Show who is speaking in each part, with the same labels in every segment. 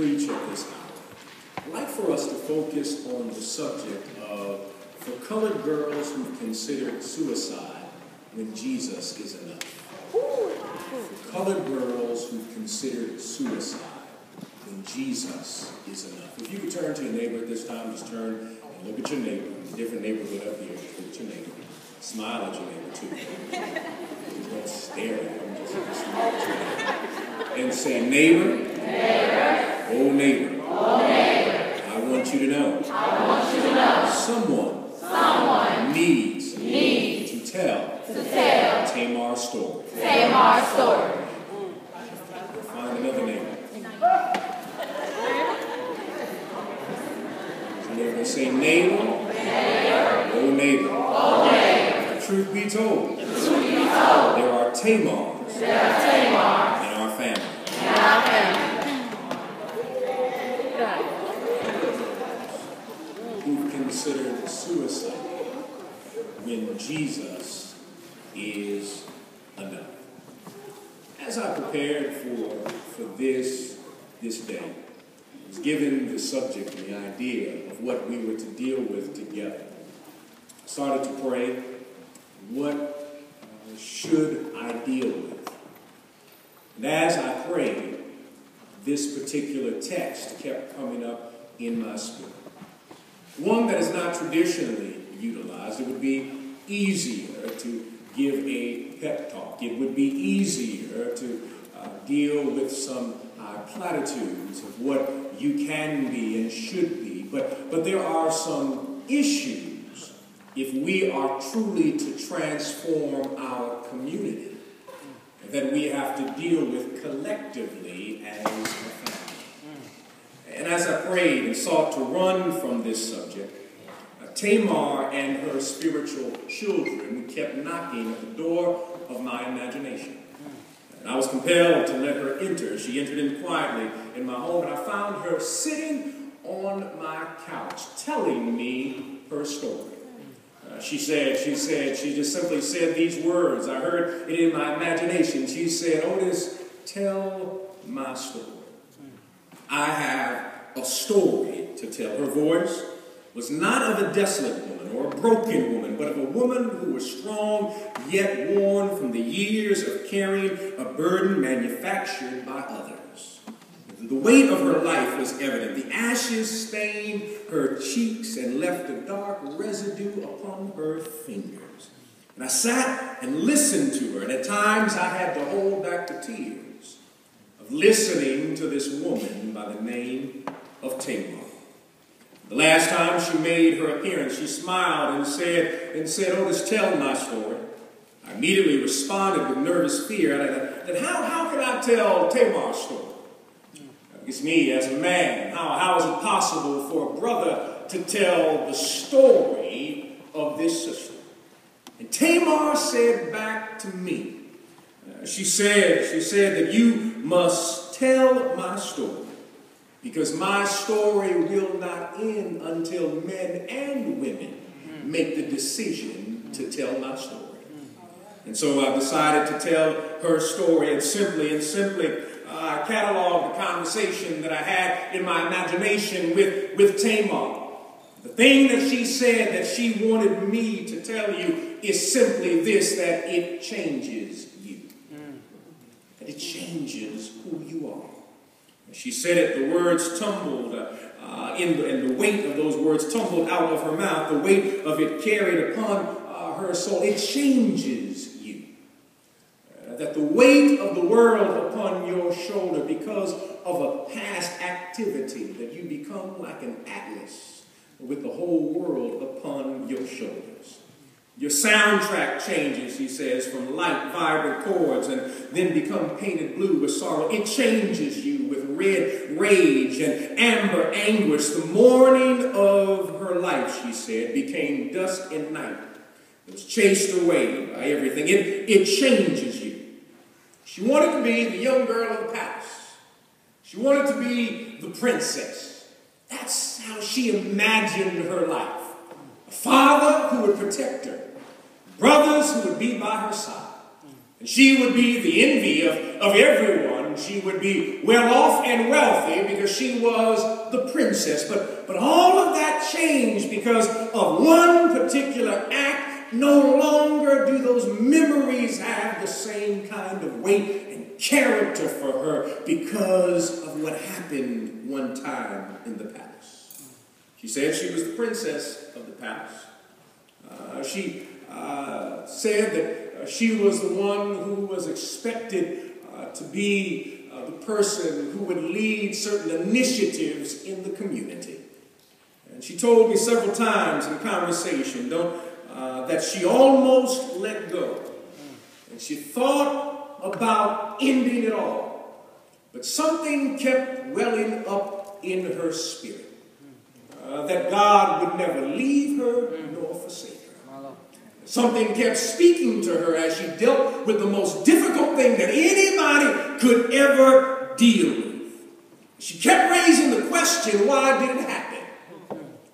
Speaker 1: preach at this hour, I'd like for us to focus on the subject of for colored girls who've considered suicide when Jesus is enough. For colored girls who've considered suicide when Jesus is enough. If you could turn to your neighbor at this time, just turn and look at your neighbor. It's a different neighborhood up here. Look at your neighbor. Smile at your neighbor too. Don't stare at him. Just smile at your neighbor. And say, neighbor, oh neighbor, I want you to know, someone needs to tell Tamar's story. Find another neighbor. Neighbor, say, neighbor, oh neighbor. The truth be told, there are Tamars in our family. Who considered suicide when Jesus is enough. As I prepared for this day, I was given the subject and the idea of what we were to deal with together. I started to pray, what should I deal with? And as I prayed, this particular text kept coming up in my spirit. One that is not traditionally utilized. It would be easier to give a pep talk. It would be easier to deal with some platitudes of what you can be and should be. But there are some issues if we are truly to transform our community that we have to deal with collectively as a family. And as I prayed and sought to run from this subject, Tamar and her spiritual children kept knocking at the door of my imagination. And I was compelled to let her enter. She entered in quietly in my home, and I found her sitting on my couch telling me her story. She just simply said these words. I heard it in my imagination. She said, Otis, tell my story. I have a story to tell. Her voice was not of a desolate woman or a broken woman, but of a woman who was strong yet worn from the years of carrying a burden manufactured by others. The weight of her life was evident. The ashes stained her cheeks and left a dark residue upon her fingers. And I sat and listened to her, and at times I had to hold back the tears of listening to this woman by the name of Tamar. The last time she made her appearance, she smiled and said, Otis, tell my story. I immediately responded with nervous fear that how can I tell Tamar's story? It's me as a man. How is it possible for a brother to tell the story of this sister? And Tamar said back to me, she said that you must tell my story, because my story will not end until men and women make the decision to tell my story. And so I decided to tell her story, and simply I cataloged the conversation that I had in my imagination with Tamar. The thing that she said that she wanted me to tell you is simply this, that it changes you. That it changes who you are. She said it, the words tumbled, and the weight of those words tumbled out of her mouth. The weight of it carried upon her soul. It changes you. That the weight of the world upon your shoulder because of a past activity, that you become like an atlas with the whole world upon your shoulders. Your soundtrack changes, he says, from light, vibrant chords and then become painted blue with sorrow. It changes you with red rage and amber anguish. The morning of her life, she said, became dusk and night. It was chased away by everything. It changes you. She wanted to be the young girl of the palace. She wanted to be the princess. That's how she imagined her life. A father who would protect her. Brothers who would be by her side. And she would be the envy of everyone and she would be well off and wealthy because she was the princess. But all of that changed because of one particular act. No longer do those memories have the same kind of weight and character for her because of what happened one time in the palace. She said she was the princess of the palace. She said that she was the one who was expected to be the person who would lead certain initiatives in the community. And she told me several times in conversation that she almost let go. And she thought about ending it all. But something kept welling up in her spirit. That God would never leave her nor forsake her. Something kept speaking to her as she dealt with the most difficult thing that anybody could ever deal with. She kept raising the question, why did it happen?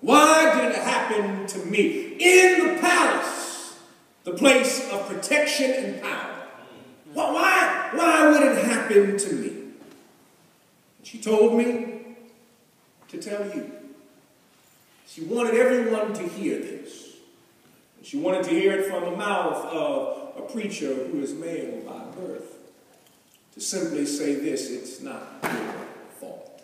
Speaker 1: Why did it happen to me? In the palace, the place of protection and power. Well, why would it happen to me? She told me to tell you. She wanted everyone to hear this. She wanted to hear it from the mouth of a preacher who is male by birth. To simply say this, it's not your fault.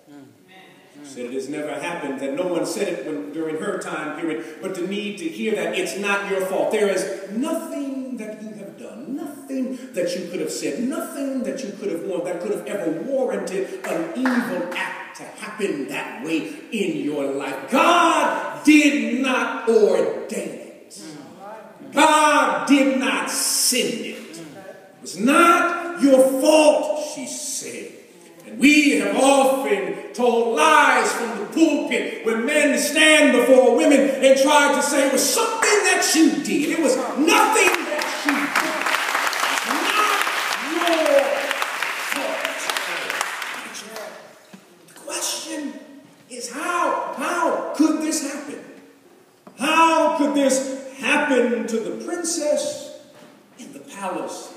Speaker 1: She said it has never happened, that no one said it during her time period, but the need to hear that it's not your fault. There is nothing that you have done, nothing that you could have said, nothing that you could have worn that could have ever warranted an evil act to happen that way in your life. God did not ordain it. God did not send it. It was not your fault, she said. And we have often told lies from the pulpit when men stand before women and try to say it was something that you did. It was nothing that you did. Not your fault. The question is how could this happen? How could this happen to the princess in the palace?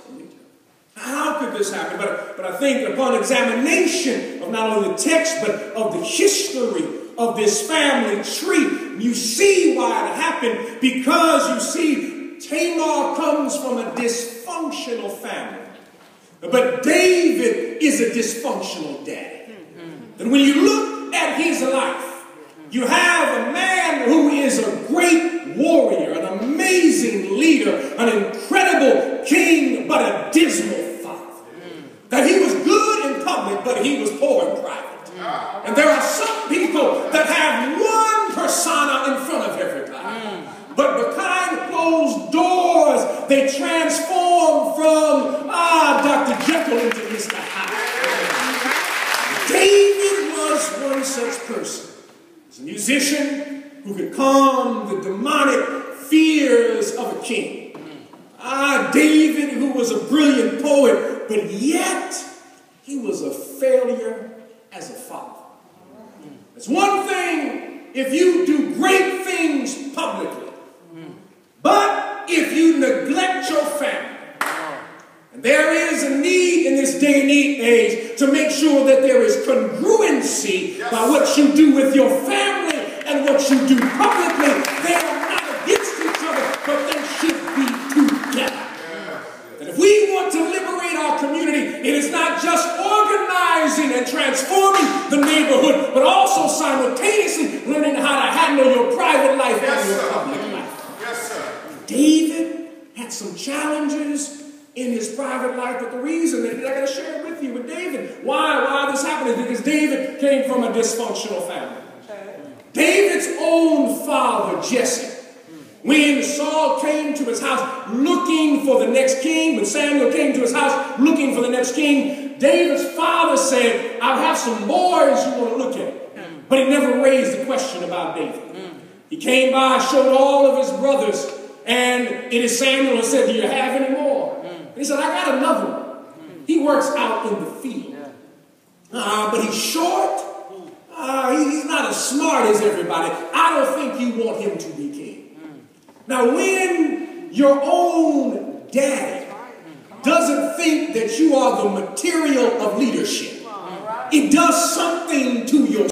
Speaker 1: How could this happen? But I think upon examination of not only the text, but of the history of this family tree, you see why it happened. Because you see, Tamar comes from a dysfunctional family. But David is a dysfunctional daddy. And when you look at his life, you have a man who is a great warrior, an amazing leader, an incredible king, but a dismal father. That he was good in public, but he was poor in private. And there are some people that have one persona in front of everybody. But behind closed doors, they transform from Dr. Jekyll into Mr. Hyde. David was one such person. A musician who could calm the demonic fears of a king. David, who was a brilliant poet, but yet he was a failure as a father. It's one thing if you do great things publicly, but if you neglect your family, and there is a need in this day and age to make sure that there is congruency by what you do with your family and what you do publicly. They are not against each other, but they should be together. And if we want to liberate our community, it is not just organizing and transforming the neighborhood, but also simultaneously learning how to handle your private life and your public life.
Speaker 2: Yes, sir.
Speaker 1: David had some challenges in his private life, but the reason that I got to share it with you with David, why this happened is because David came from a dysfunctional family. David's own father, Jesse, when Saul came to his house looking for the next king, when Samuel came to his house looking for the next king, David's father said, I have some boys you want to look at. But he never raised the question about David. He came by, showed all of his brothers, and it is Samuel and said, do you have any more? And he said, I got another one. He works out in the field. But he's short. He's not as smart as everybody. I don't think you want him to be king. Now, when your own daddy doesn't think that you are the material of leadership. It does something to